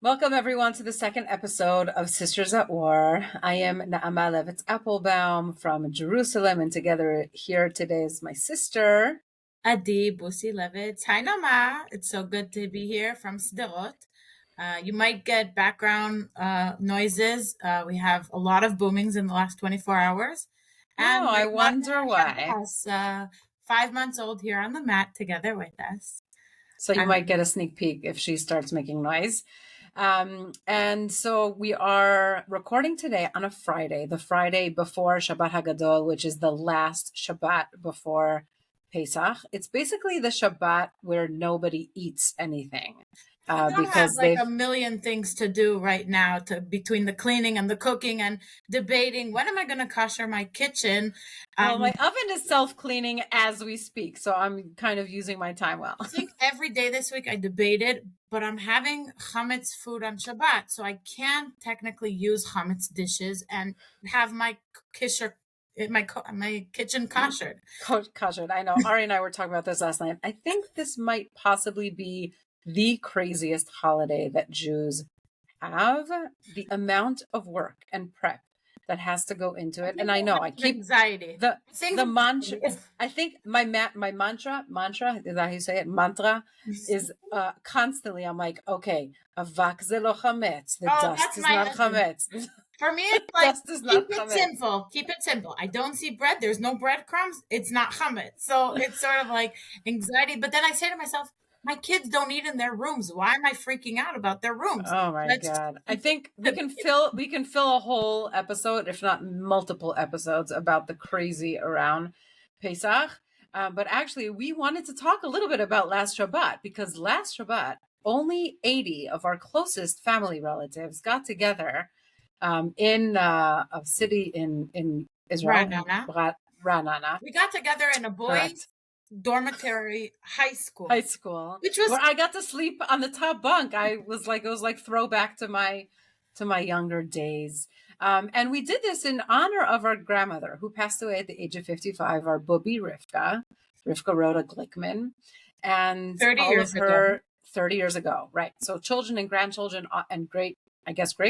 Welcome, everyone, to the second episode of Sisters at War. I am Naama Levitz Applebaum from Jerusalem, and together here today is my sister. Adi Busi Levitz. Hi, Nama. It's so good to be here from Sderot. You might get background noises. We have a lot of boomings in the last 24 hours. And Oh, I my wonder daughter why. Shabazz, 5 months old, here on the mat together with us. So you might get a sneak peek if she starts making noise. And so we are recording today on a Friday, the Friday before Shabbat Hagadol, which is the last Shabbat before Pesach. It's basically the Shabbat where nobody eats anything I don't have because like they've a million things to do right now between the cleaning and the cooking and debating when am I going to kosher my kitchen. Well, my oven is self-cleaning as we speak, so I'm kind of using my time well. I think every day this week I debated, but I'm having chametz food on Shabbat, so I can't technically use chametz dishes and have my my kitchen koshered. Kosher. I know. Ari and I were talking about this last night. I think this might possibly be the craziest holiday that Jews have. The amount of work and prep that has to go into it. And I know I keep anxiety. the mantra. I think my mantra is that how you say it? Mantra is constantly. I'm like, okay, avak ze lo chametz. The dust That's is my not husband. chametz. For me, it's like Dust is keep not it chametz. simple. Keep it simple. I don't see bread. There's no breadcrumbs. It's not chametz. So it's sort of like anxiety. But then I say to myself, my kids don't eat in their rooms. Why am I freaking out about their rooms? Oh my God. I think we can fill a whole episode, if not multiple episodes, about the crazy around Pesach. But actually, we wanted to talk a little bit about last Shabbat because last Shabbat, only 80 of our closest family relatives got together in a city in Israel, Ranana. We got together in a boys' Correct. dormitory high school. High school, which was where I got to sleep on the top bunk. It was like throwback to my younger days. And we did this in honor of our grandmother who passed away at the age of 55, our Bubi Rivka. Rivka Rhoda Glickman. And 30 all years of her ago. 30 years ago, right? So children and grandchildren and great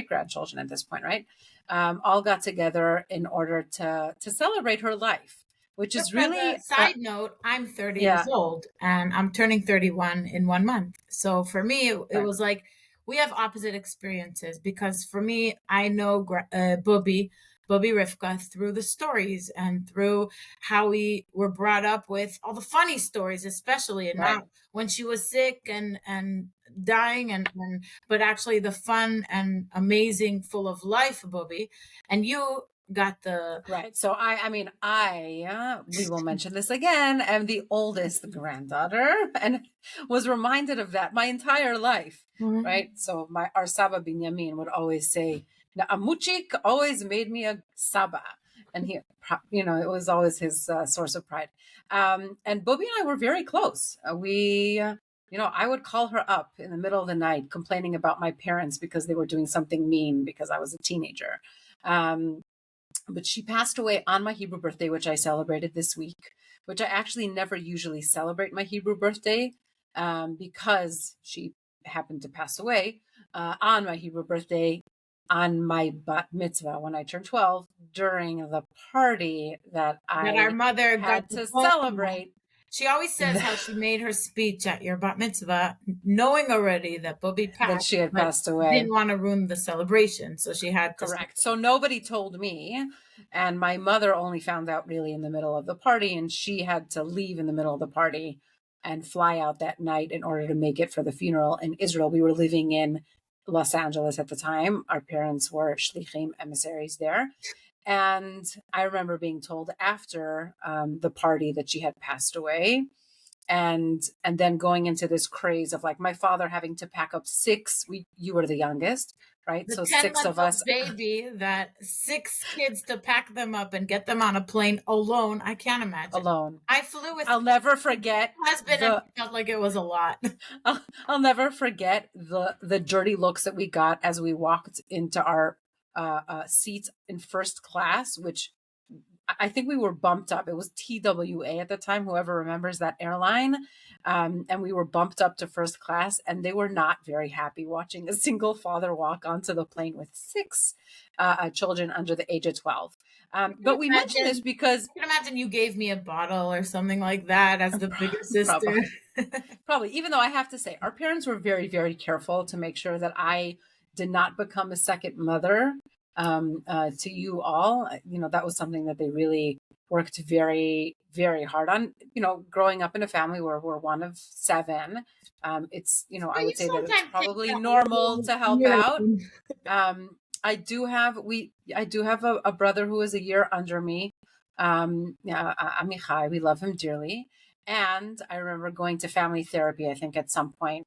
grandchildren at this point, right? All got together in order to celebrate her life, which is Just as really a side note, I'm 30 yeah. years old and I'm turning 31 in 1 month. So for me, it was like we have opposite experiences because for me, I know Bobby Rivka through the stories and through how we were brought up with all the funny stories, especially and not when she was sick and dying but actually the fun and amazing, full of life Bobby. And you got the right. So we will mention this again, am the oldest granddaughter and was reminded of that my entire life, right? So our Saba Binyamin would always say, Amuchik always made me a Saba. And he, it was always his source of pride. And Bobby and I were very close. I would call her up in the middle of the night complaining about my parents because they were doing something mean because I was a teenager. But she passed away on my Hebrew birthday, which I celebrated this week, which I actually never usually celebrate my Hebrew birthday because she happened to pass away on my Hebrew birthday on my bat mitzvah when I turned 12 during the party that our mother had got to celebrate. She always says how she made her speech at your bat mitzvah, knowing already that Bobby passed. That she had passed away. Didn't want to ruin the celebration, so she had to. Correct. So nobody told me, and my mother only found out really in the middle of the party, and she had to leave in the middle of the party and fly out that night in order to make it for the funeral in Israel. We were living in Los Angeles at the time. Our parents were shlichim, emissaries there. And I remember being told after the party that she had passed away, and then going into this craze of like my father having to pack up you were the youngest, right? So 6 of us, baby, that 6 kids to pack them up and get them on a plane alone. I can't imagine. Alone. I flew with. I'll never forget. Husband and felt like it was a lot. I'll never forget the dirty looks that we got as we walked into our seats in first class, which I think we were bumped up. It was TWA at the time, whoever remembers that airline. And we were bumped up to first class, and they were not very happy watching a single father walk onto the plane with six children under the age of 12. But we mentioned this because I can imagine you gave me a bottle or something like that as the bigger sister. probably, even though I have to say, our parents were very, very careful to make sure that I did not become a second mother to you all. That was something that they really worked very, very hard on. Growing up in a family where we're one of seven, But I you would say that it's sometimes take probably that normal little to help year. out. I do have a brother who is a year under me. Yeah, Amichai, we love him dearly. And I remember going to family therapy, I think, at some point,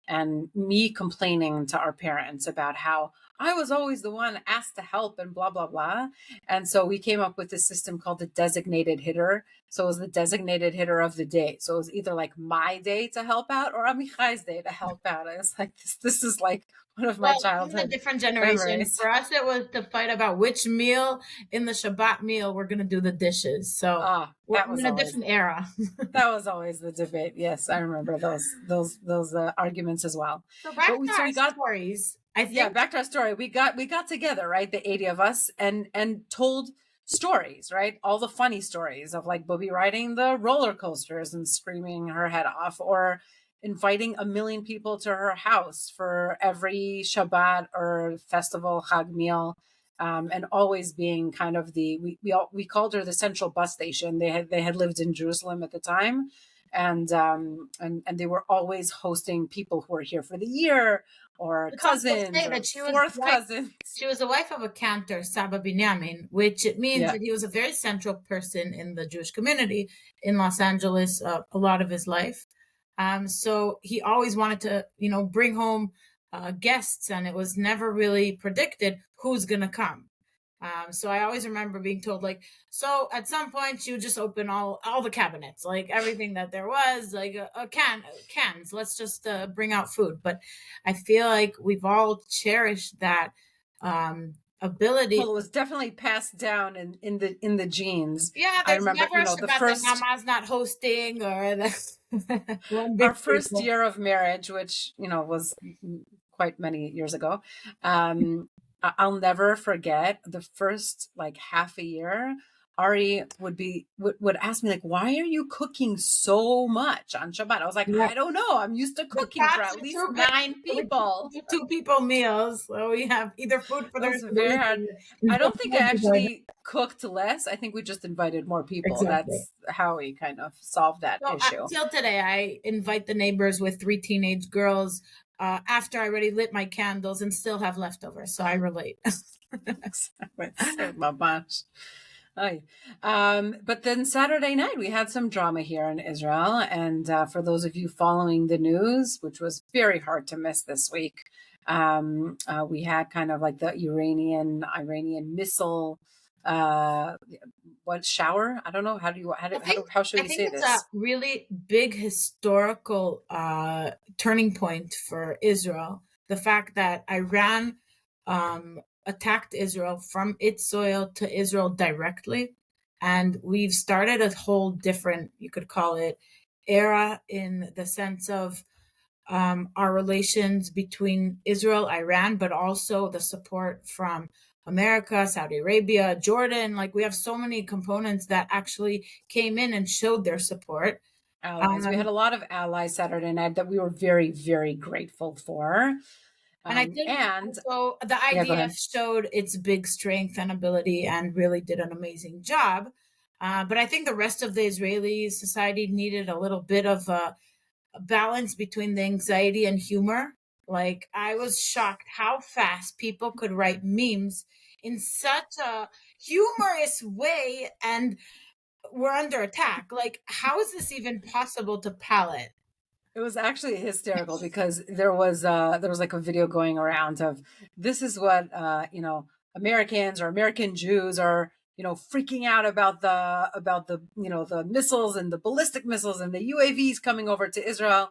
and me complaining to our parents about how I was always the one asked to help and blah, blah, blah. And so we came up with this system called the designated hitter. So it was the designated hitter of the day. So it was either like my day to help out or Amichai's day to help out. I was like, this is like one of my Well, I'm in a childhood different generation. memories. For us, it was to fight about which meal in the Shabbat meal we're going to do the dishes. So Ah, I'm in a different era. that was always the debate. Yes, I remember those arguments as well. So back But to so our we got stories. I yeah, think back to our story. We got together, right? The 80 of us, and told stories, right? All the funny stories of like Bobby riding the roller coasters and screaming her head off, or inviting a million people to her house for every Shabbat or festival Chag meal. And always being kind of we called her the central bus station. They had lived in Jerusalem at the time, and they were always hosting people who were here for the year, or it's also cousins, say or that fourth cousins. she was the wife of a cantor, Saba Binyamin, which it means Yeah. that he was a very central person in the Jewish community in Los Angeles a lot of his life. So he always wanted to, bring home guests, and it was never really predicted who's going to come. So I always remember being told, like, so at some point you just open all the cabinets, like everything that there was, like cans. Let's just bring out food. But I feel like we've all cherished that ability. Well, it was definitely passed down in the genes. Yeah, I there's remember, never a the Shabbat that first Mama's not hosting or one our big first table. year of marriage, which was quite many years ago. I'll never forget the first like half a year. Ari would ask me like, "Why are you cooking so much on Shabbat?" I was like, Yeah, "I don't know. I'm used to the cooking for cats at are least too big. nine We people." do two people meals, so we have either food for It the was rest of the very week. hard. I Invite don't think I more people. actually cooked less. I think we just invited more people. Exactly. That's how we kind of solved that So issue. until today, I invite the neighbors with three teenage girls after I already lit my candles and still have leftovers. So I relate. So mamash. Ay. But then Saturday night, we had some drama here in Israel. And for those of you following the news, which was very hard to miss this week, we had kind of like the Iranian missile, uh, what shower? I don't know. How should I we think say it's a this? really big historical turning point for Israel. The fact that Iran attacked Israel from its soil to Israel directly. And we've started a whole different, you could call it, era in the sense of our relations between Israel, Iran, but also the support from America, Saudi Arabia, Jordan. Like we have so many components that actually came in and showed their support. Allies. We had Um, a lot of allies Saturday night that we were very, very grateful for. and I think And also the yeah, go IDF ahead. showed its big strength and ability and really did an amazing job. But I think the rest of the Israeli society needed a little bit of a balance between the anxiety and humor. Like I was shocked how fast people could write memes in such a humorous way and we're under attack. Like how is this even possible to palate? It was actually hysterical because there was like a video going around of this is what Americans or American Jews are freaking out about the the missiles and the ballistic missiles and the UAVs coming over to Israel,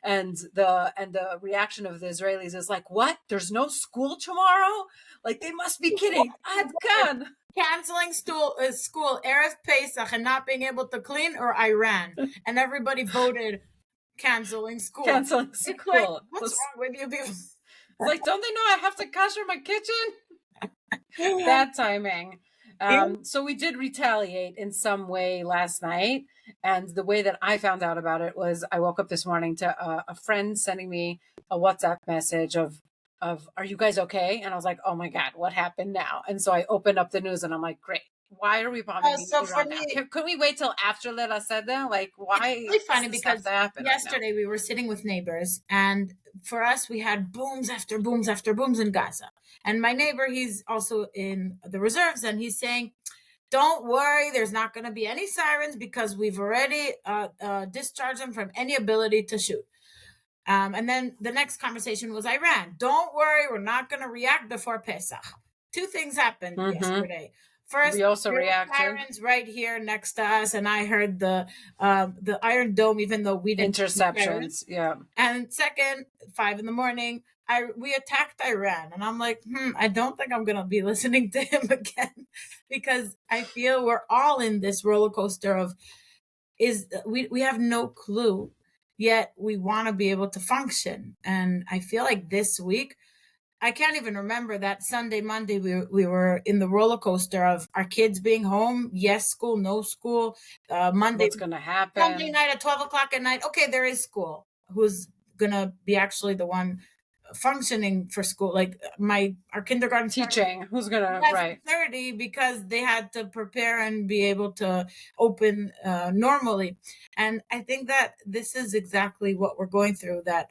and the reaction of the Israelis is like, what? There's no school tomorrow? Like, they must be kidding. Ad kan. Canceling school Erev Pesach and not being able to clean, or Iran, and everybody voted canceling school. Canceling It's like, school. what's wrong with you people? It's like, don't they know I have to kasher my kitchen? Bad timing. So we did retaliate in some way last night. And the way that I found out about it was I woke up this morning to a friend sending me a WhatsApp message of, are you guys okay? And I was like, oh my God, what happened now? And so I opened up the news and I'm like, great. Why are we bombing So for Iran now? me, Couldn't we wait till after Leila said that? Like, why it's really funny does this have because to happen right now? yesterday we were sitting with neighbors, and for us, we had booms after booms after booms in Gaza. And my neighbor, he's also in the reserves, and he's saying, don't worry, there's not going to be any sirens because we've already discharged them from any ability to shoot. And then the next conversation was Iran. Don't worry, we're not going to react before Pesach. Two things happened yesterday. First, we also there were reacted. sirens right here next to us, and I heard the Iron Dome, even though we didn't. Interceptions, yeah. And second, 5 a.m, we attacked Iran, and I'm like, I don't think I'm gonna be listening to him again, because I feel we're all in this roller coaster of we have no clue, yet we want to be able to function. And I feel like this week, I can't even remember that Sunday, Monday, we were in the roller coaster of our kids being home. Yes, school, no school. Monday, what's going to happen? Sunday night at 12 o'clock at night. Okay, there is school. Who's going to be actually the one functioning for school? Like our kindergarten teaching. Who's going to, right? 30 because they had to prepare and be able to open normally. And I think that this is exactly what we're going through, that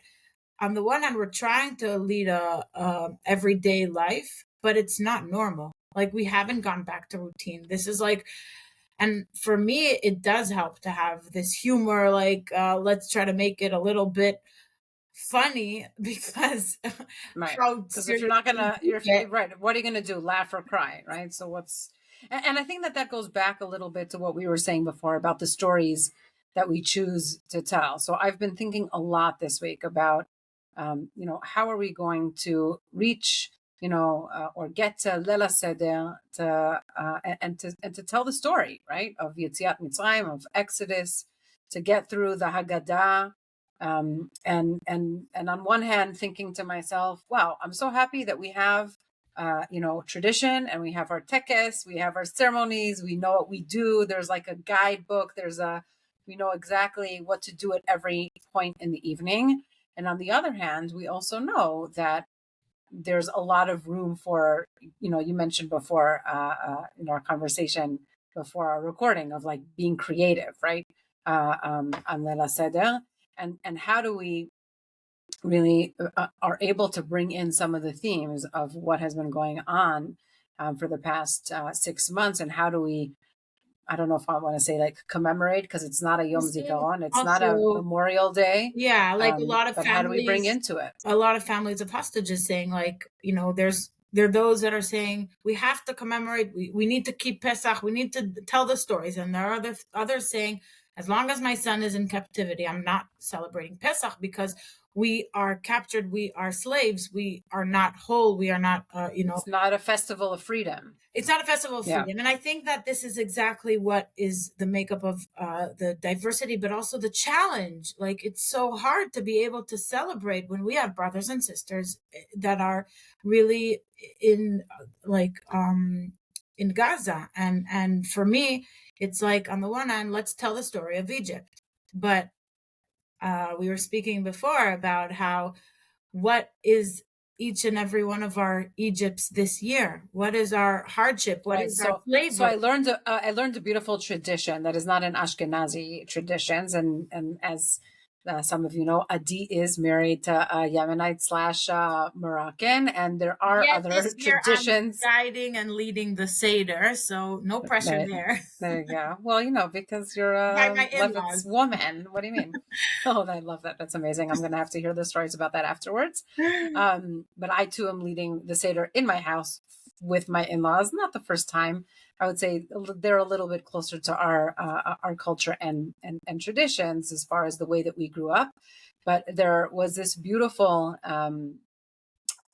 on the one hand, we're trying to lead a everyday life, but it's not normal. Like, we haven't gone back to routine. This is like, and for me, it does help to have this humor. Like, let's try to make it a little bit funny, because right. Because if you're not gonna, right. What are you gonna do? Laugh or cry, right? So and I think that goes back a little bit to what we were saying before about the stories that we choose to tell. So I've been thinking a lot this week about how are we going to reach, or get to Lela Seder, and to tell the story, right, of Yetziat Mitzrayim, of Exodus, to get through the Haggadah, and on one hand, thinking to myself, wow, I'm so happy that we have tradition, and we have our tekes, we have our ceremonies, we know what we do. There's like a guidebook. We know exactly what to do at every point in the evening. And on the other hand, we also know that there's a lot of room for, you mentioned before in our conversation before our recording, of like being creative, right? On Leila Seder, and how do we really are able to bring in some of the themes of what has been going on for the past 6 months, and how do we, I don't know if I want to say like commemorate, because it's not a Yom Zikaron, it's not a Memorial Day. Yeah, like a lot of but families. How do we bring into it? A lot of families of hostages saying, like, there are those that are saying we have to commemorate. We need to keep Pesach. We need to tell the stories. And there are others saying, as long as my son is in captivity, I'm not celebrating Pesach, because we are captured. We are slaves. We are not whole. We are not, It's not a festival of freedom. It's not a festival of freedom. And I think that this is exactly what is the makeup of the diversity, but also the challenge. Like, it's so hard to be able to celebrate when we have brothers and sisters that are really in in Gaza. And for me, it's like, on the one hand, let's tell the story of Egypt. But we were speaking before about what is each and every one of our Egypts this year? What is our hardship? What is our flavor? So I learned a beautiful tradition that is not an Ashkenazi traditions, and as some of you know, Adi is married to a Yemenite / Moroccan, and there are other traditions. I'm guiding and leading the Seder, so no pressure there. There you go. Well, because you're a Levitz woman. What do you mean? Oh, I love that. That's amazing. I'm going to have to hear the stories about that afterwards. But I too am leading the Seder in my house with my in-laws. Not the first time. I would say they're a little bit closer to our culture and traditions as far as the way that we grew up. But there was this beautiful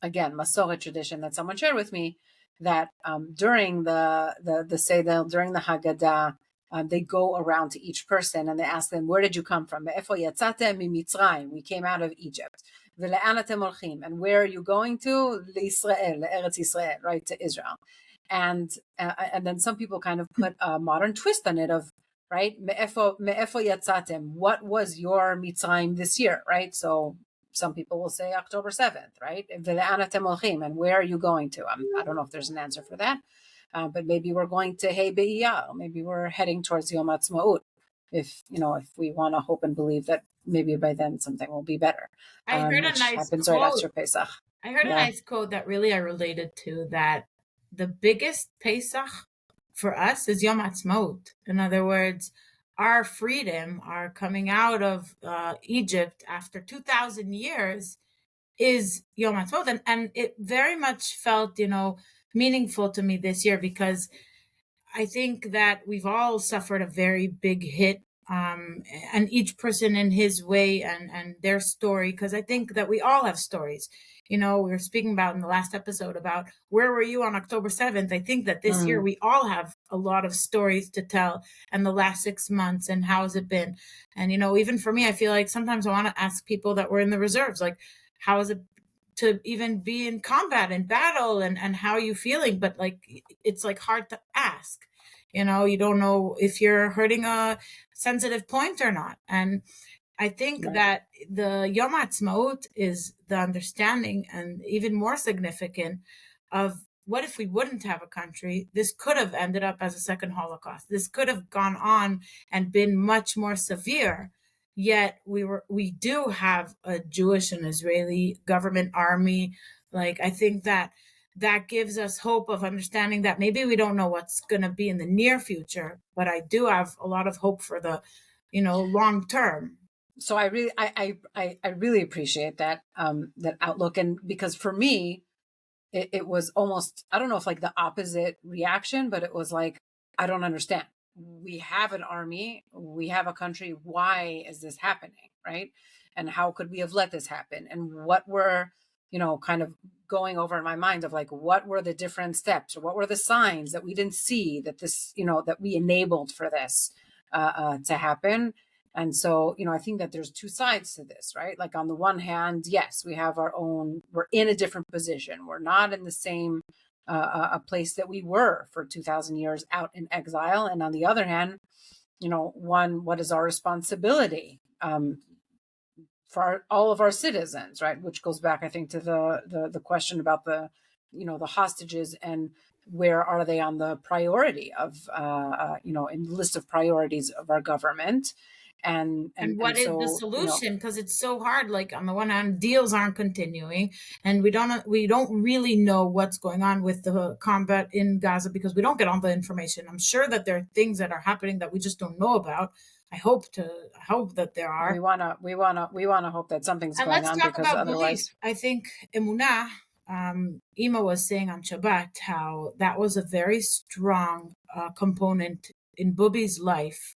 again Masoret tradition that someone shared with me that during the Seder, during the Haggadah, they go around to each person and they ask them, "Where did you come from? Me'efo yatzatem mimitzrayim? We came out of Egypt. Ve'le'an atem holchim? And where are you going to? Le'Israel, le'Eretz Yisrael, right, to Israel." And then some people kind of put a modern twist on it of, right, me'efo yatzatem? What was your Mitzrayim this year, right? So some people will say October 7th, right? And where are you going to? I don't know if there's an answer for that, but maybe we're going to Hey Be'iyar. Maybe we're heading towards Yom Ha'atzmaut. If we want to hope and believe that maybe by then something will be better, I heard a which nice happens right quote. after Pesach. I heard a nice quote that really I related to, that the biggest Pesach for us is Yom Ha'atzmaut. In other words, our freedom, our coming out of Egypt after 2,000 years is Yom Ha'atzmaut. And it very much felt, meaningful to me this year, because I think that we've all suffered a very big hit, and each person in his way and their story, because I think that we all have stories. We were speaking about in the last episode about where were you on October 7th. I think that this year we all have a lot of stories to tell, and the last 6 months, and how has it been. And, even for me, I feel like sometimes I want to ask people that were in the reserves, like, how is it to even be in combat and battle, and how are you feeling? But like, it's like hard to ask. You don't know if you're hurting a sensitive point or not. And I think that the Yom Ha'atzmaut is the understanding, and even more significant, of what if we wouldn't have a country? This could have ended up as a second Holocaust. This could have gone on and been much more severe. Yet we do have a Jewish and Israeli government army. Like, I think that gives us hope of understanding that maybe we don't know what's going to be in the near future, but I do have a lot of hope for the, long term. So I really appreciate that that outlook, and because for me, it was almost, I don't know if like the opposite reaction, but it was like, I don't understand. We have an army, we have a country. Why is this happening, right? And how could we have let this happen? And what were, kind of going over in my mind of like, what were the different steps, or what were the signs that we didn't see that this, that we enabled for this to happen? And so, I think that there's two sides to this, right? Like, on the one hand, yes, we have we're in a different position. We're not in the same a place that we were for 2,000 years out in exile. And on the other hand, what is our responsibility for all of our citizens, right? Which goes back, I think, to the question about the hostages, and where are they on the priority of, in the list of priorities of our government. And what is so, the solution? Because it's so hard. Like, on the one hand, deals aren't continuing, and we don't really know what's going on with the combat in Gaza, because we don't get all the information. I'm sure that there are things that are happening that we just don't know about. I hope that there are. We wanna hope that something's and going let's on, talk because about otherwise, belief. I think Emunah, Ima was saying on Shabbat how that was a very strong component in Bubi's life,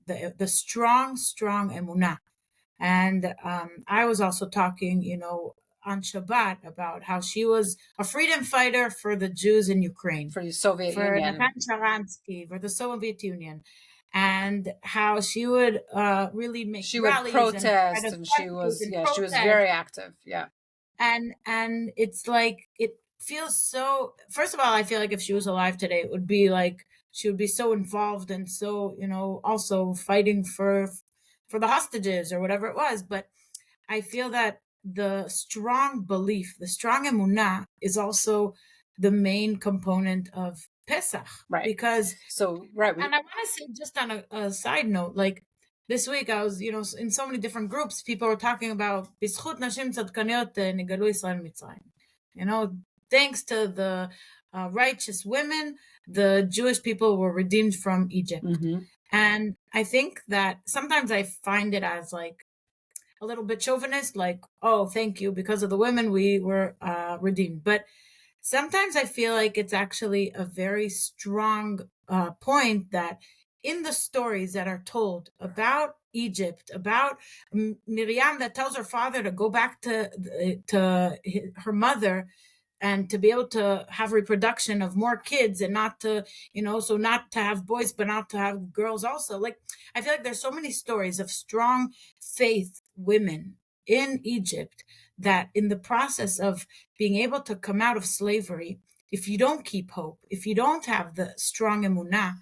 the strong emunah. And I was also talking, on Shabbat, about how she was a freedom fighter for the Jews in Ukraine, for the Soviet for Union, Natan Sharansky, for the Soviet Union, and how she would really make rallies, protest, and she was very active. Yeah. And it's like, it feels so, first of all, I feel like if she was alive today, it would be like she would be so involved, and so, also fighting for the hostages or whatever it was. But I feel that the strong belief, the strong emunah, is also the main component of Pesach. Right. Because and I want to say, just on a side note, like, this week I was, in so many different groups, people were talking about בזכות נשים צדקניות נגאלו ישראל מצרים. Thanks to the righteous women, the Jewish people were redeemed from Egypt. Mm-hmm. And I think that sometimes I find it as like a little bit chauvinist, like, oh, thank you, because of the women we were redeemed. But sometimes I feel like it's actually a very strong point that in the stories that are told about Egypt, about Miriam that tells her father to go back to her mother and to be able to have reproduction of more kids and not to, so not to have boys but not to have girls also. Like, I feel like there's so many stories of strong faith women in Egypt that in the process of being able to come out of slavery, if you don't keep hope, if you don't have the strong emunah,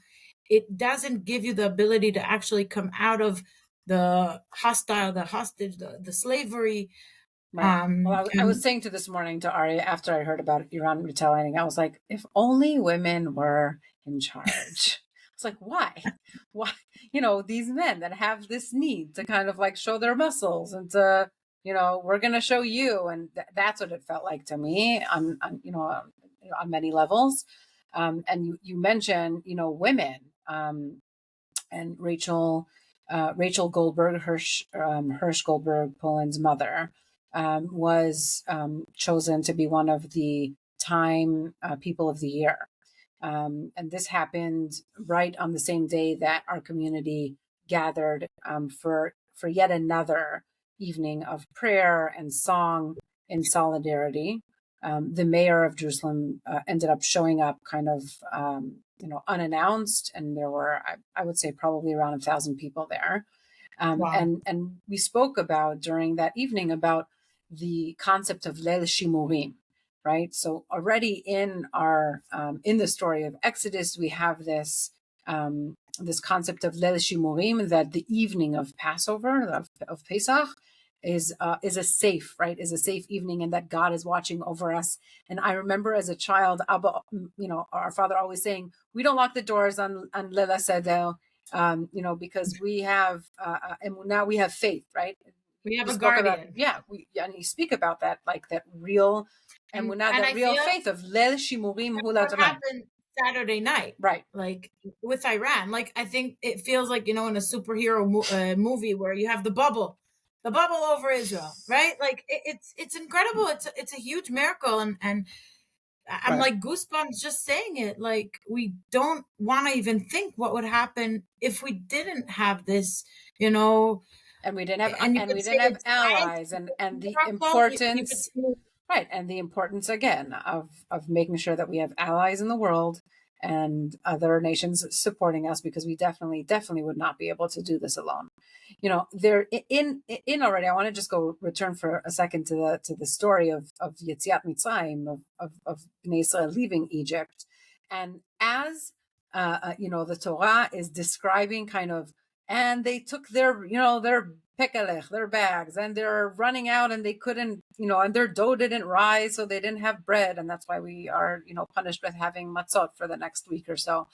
it doesn't give you the ability to actually come out of the hostage, the slavery. Right. Well, I was And saying to this morning to Ari after I heard about Iran retaliating, I was like, if only women were in charge. It's like, why? Why? These men that have this need to kind of like show their muscles and to, we're going to show you. And that's what it felt like to me on many levels. And you mentioned, women. And Rachel Goldberg, Hirsch Goldberg, Poland's mother, was chosen to be one of the Time People of the Year. And this happened right on the same day that our community gathered for yet another evening of prayer and song in solidarity. The mayor of Jerusalem ended up showing up kind of unannounced, and there were I would say probably around 1,000 people there. wow, And we spoke about during that evening about the concept of Leil Shimurim, right? So already in our in the story of Exodus, we have this concept of Leil Shimurim, that the evening of Passover of Pesach is a safe, right? Is a safe evening, and that God is watching over us. And I remember as a child, Abba, our father always saying, "We don't lock the doors on Leil Seder." Because we have now we have faith, right? we have We a spoke about, guardian. and you speak about that, like that real emunah, And that I real feel faith of Leil Shimurim Hu what Lataman. happened Saturday night, Right. like with Iran. Like, I think it feels like, in a superhero movie where you have the bubble over Israel, right? Like, it's incredible. It's a huge miracle, and I'm Right. like goosebumps just saying it. Like, we don't want to even think what would happen if we didn't have this, you know. And we didn't have And you could say and it's science, allies, you could and say the miracle, you could importance. say Right, and the importance again of making sure that we have allies in the world and other nations supporting us, because we definitely would not be able to do this alone. There in already. I want to just go return for a second to the story of Yetziat Mitzrayim, of Bnei Israel leaving Egypt, and as the Torah is describing kind of, and they took their pekelech, their bags, and they're running out, and they couldn't, and their dough didn't rise, so they didn't have bread, and that's why we are, punished with having matzot for the next week or so.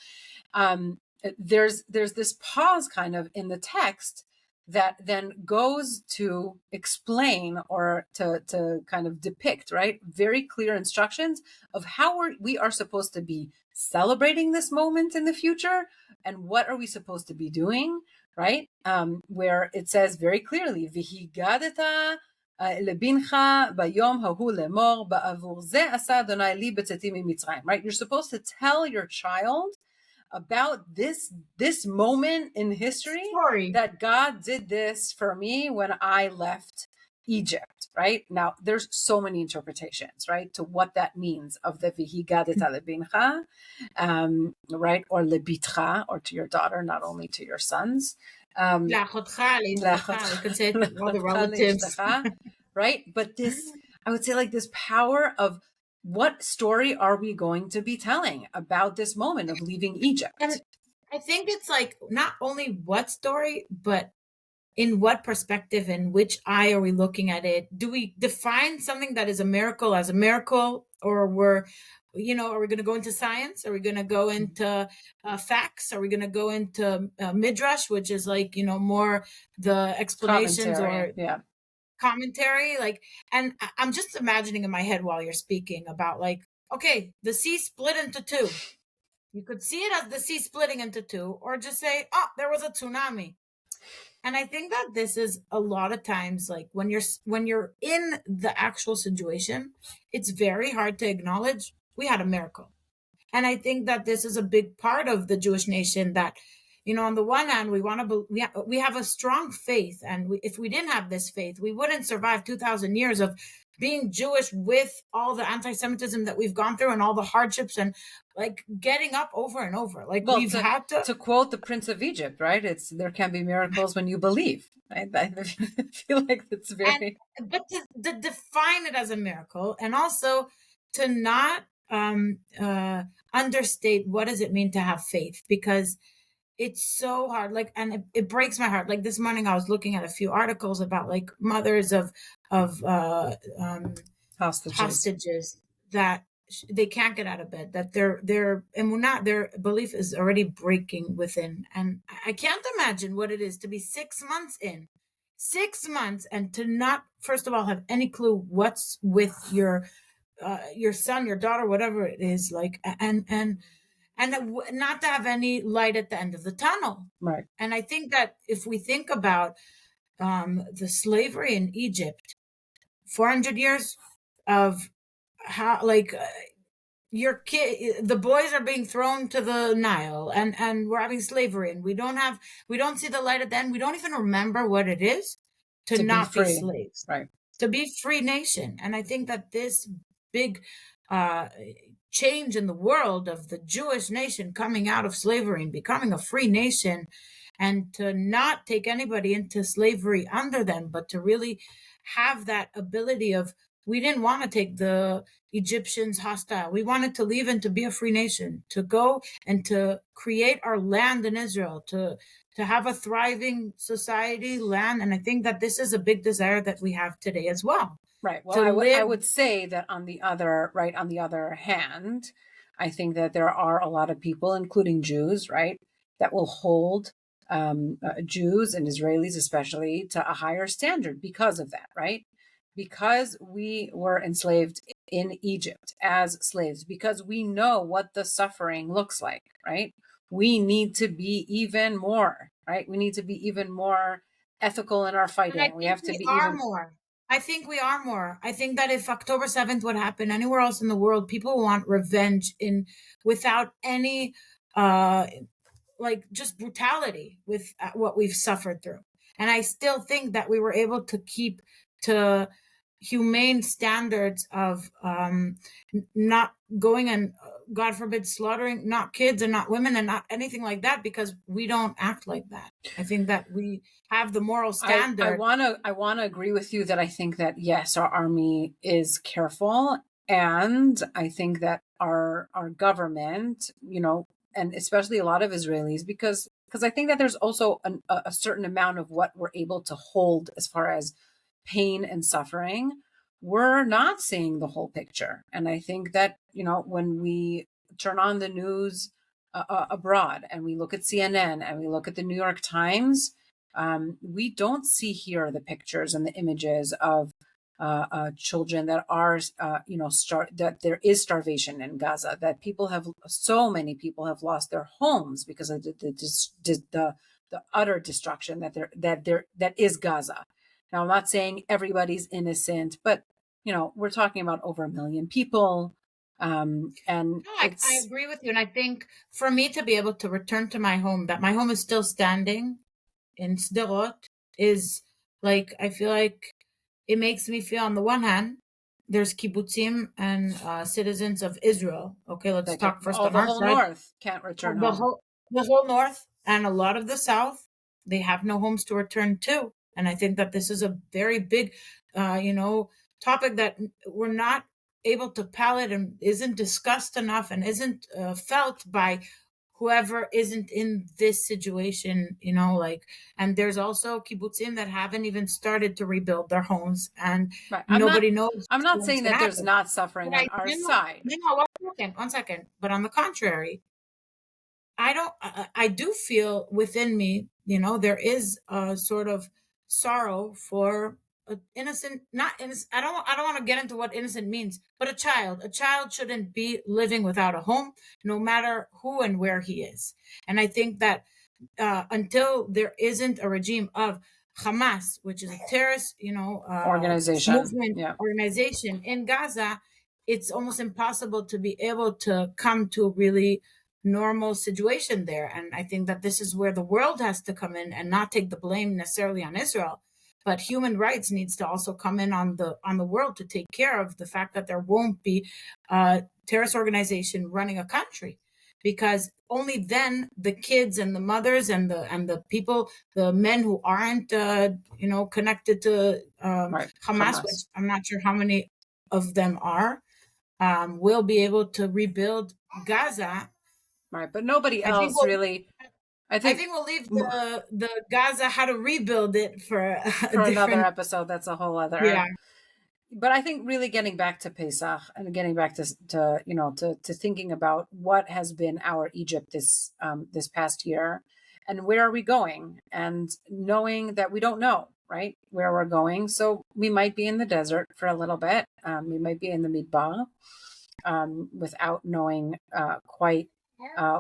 There's this pause kind of in the text that then goes to explain, or to kind of depict, right, very clear instructions of how we are supposed to be celebrating this moment in the future, and what are we supposed to be doing, right? Where it says very clearly, "V'higadeta lebincha bayom hahu lemor ba'avur ze asa Adonai li b'tzeti mimitzrayim." Right? You're supposed to tell your child about this moment in history, story. that God did this for me when I left Egypt, right? Now, there's so many interpretations, right, to what that means of the "V'higadeta lebincha," right, or lebitcha, or to your daughter, not only to your sons. L'achotcha, l'ishtcha. We could say it to all the L'achotcha relatives. le'ishtecha, right? But this, I would say, like this power of, what story are we going to be telling about this moment of leaving And Egypt? I think it's like not only what story, but in what perspective and which eye are we looking at it? Do we define something that is a miracle as a miracle, or are we going to go into science? Are we going to go into facts? Are we going to go into midrash, which is like, more the explanations Commentary, or yeah. commentary? Like, and I'm just imagining in my head while you're speaking about, like, okay, the sea split into two. You could see it as the sea splitting into two, or just say, oh, there was a tsunami. And I think that this is a lot of times, like when you're in the actual situation, it's very hard to acknowledge we had a miracle. And I think that this is a big part of the Jewish nation, that, on the one hand, we want to we have a strong faith, and if we didn't have this faith, we wouldn't survive 2,000 years of being Jewish with all the anti-Semitism that we've gone through and all the hardships, and like getting up over and over. Like Well, we've had to. to quote the Prince of Egypt, right? It's there can be miracles when you believe. I feel like it's And very but to define it as a miracle, and also to not understate what does it mean to have faith, because it's so hard. Like, and it breaks my heart. Like this morning I was looking at a few articles about like mothers of hostages. hostages that they can't get out of bed, that their and we're not, their belief is already breaking within. And I can't imagine what it is to be 6 months in, 6 months, and to not, first of all, have any clue what's with your son, your daughter, whatever it is, like, and not to have any light at the end of the tunnel. Right. And I think that if we think about the slavery in Egypt, 400 years of how, like, your kid, the boys are being thrown to the Nile, and we're having slavery, and we don't see the light at the end. We don't even remember what it is to To be not be free. slaves, Right. to be free nation. And I think that this big uh, change in the world of the Jewish nation coming out of slavery and becoming a free nation, and to not take anybody into slavery under them, but to really have that ability of, we didn't want to take the Egyptians hostile. We wanted to leave and to be a free nation, to go and to create our land in Israel, to have a thriving society, land. And I think that this is a big desire that we have today as well. Right. Well, To I live. would say that on the other hand, I think that there are a lot of people, including Jews, right, that will hold Jews and Israelis especially to a higher standard because of that, right? Because we were enslaved in Egypt as slaves, because we know what the suffering looks like, right? We need to be even more, right? We need to be even more ethical in our And I fighting. We think have to we be are even more. I think we are more. I think that if October 7th would happen anywhere else in the world, people want revenge in, without any uh like, just brutality with what we've suffered through. And I still think that we were able to keep to humane standards of not going and, God forbid, slaughtering not kids and not women and not anything like that, because we don't act like that. I think that we have the moral standard. I wanna agree with you that I think that yes, our army is careful, and I think that our government, and especially a lot of Israelis, because I think that there's also a certain amount of what we're able to hold as far as pain and suffering. We're not seeing the whole picture, and I think that when we turn on the news abroad and we look at CNN and we look at the New York Times, we don't see here the pictures and the images of children that are, that there is starvation in Gaza, that so many people have lost their homes because of the utter destruction that is Gaza. Now, I'm not saying everybody's innocent, but we're talking about over 1 million people, and No, I it's agree with you. And I think for me to be able to return to my home, that my home is still standing in Sderot, is like, I feel like it makes me feel, on the one hand, there's kibbutzim and citizens of Israel. Okay, let's like talk first all on the our whole side. North can't return The home. whole North and a lot of the South, they have no homes to return to. And I think that this is a very big, topic that we're not able to palate and isn't discussed enough and isn't felt by whoever isn't in this situation, like. And there's also kibbutzim that haven't even started to rebuild their homes, and Right. nobody knows I'm not what's saying going to that there's happen. not suffering But on our you know, side. one second. But on the contrary, I don't. I do feel within me, there is a sort of sorrow for an innocent, not innocent. I don't want to get into what innocent means, but a child. A child shouldn't be living without a home, no matter who and where he is. And I think that until there isn't a regime of Hamas, which is a terrorist, Organization. movement Yeah. organization in Gaza, it's almost impossible to be able to come to a really normal situation there. And I think that this is where the world has to come in and not take the blame necessarily on Israel, but human rights needs to also come in on the world to take care of the fact that there won't be a terrorist organization running a country, because only then the kids and the mothers and the people, the men who aren't connected to Hamas, which I'm not sure how many of them are, will be able to rebuild Gaza. Right, but nobody else really. I think we'll leave the Gaza, how to rebuild it for another episode. That's a whole other. Yeah. But I think really getting back to Pesach and getting back to thinking about what has been our Egypt this past year, and where are we going, and knowing that we don't know, right, where we're going. So we might be in the desert for a little bit. We might be in the Midbar, without knowing quite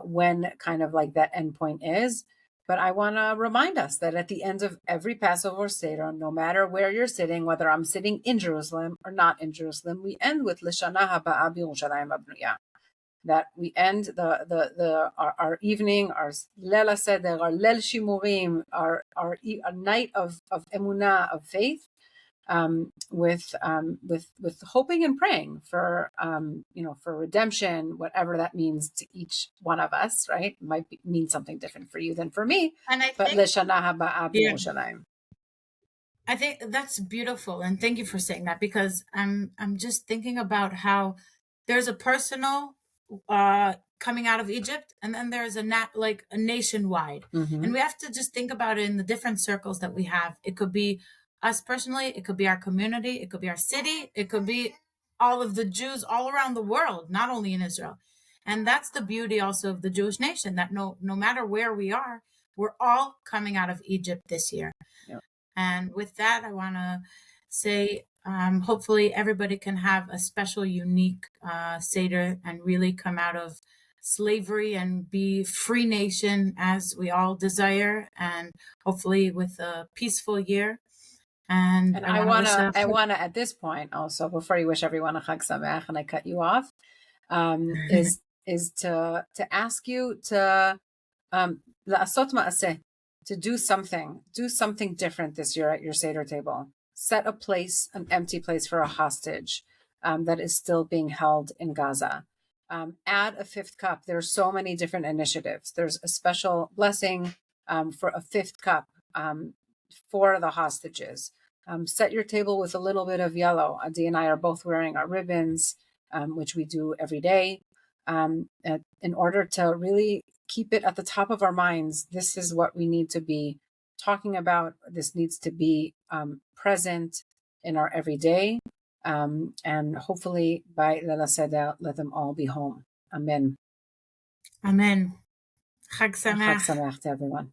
when kind of like that endpoint is. But I want to remind us that at the end of every Passover Seder, no matter where you're sitting, whether I'm sitting in Jerusalem or not in Jerusalem, we end with Lishana Haba B'Yerushalayim Habnuya. That we end our evening, our Lela Seder, our Lel Shimurim, our night of Emunah, of faith, with hoping and praying for for redemption, whatever that means to each one of us, right? It might mean something different for you than for me. And I think I think that's beautiful, and thank you for saying that, because I'm just thinking about how there's a personal coming out of Egypt, and then there's a nationwide, and we have to just think about it in the different circles that we have. It could be us personally, it could be our community, it could be our city, it could be all of the Jews all around the world, not only in Israel. And that's the beauty also of the Jewish nation, that no matter where we are, we're all coming out of Egypt this year. Yep. And with that, I want to say, hopefully everybody can have a special, unique Seder and really come out of slavery and be free nation as we all desire, and hopefully with a peaceful year. And I want to at this point also, before you wish everyone a Chag Sameach and I cut you off, is to ask you to la'asot ma'aseh, to do something different this year at your Seder table. Set a place, an empty place for a hostage that is still being held in Gaza. Add a fifth cup. There are so many different initiatives. There's a special blessing for a fifth cup for the hostages. Set your table with a little bit of yellow. Adi and I are both wearing our ribbons, which we do every day, in order to really keep it at the top of our minds. This is what we need to be talking about. This needs to be present in our everyday. And hopefully by Lela Seder, let them all be home. Amen. Amen. Chag Sameach. Chag Sameach to everyone.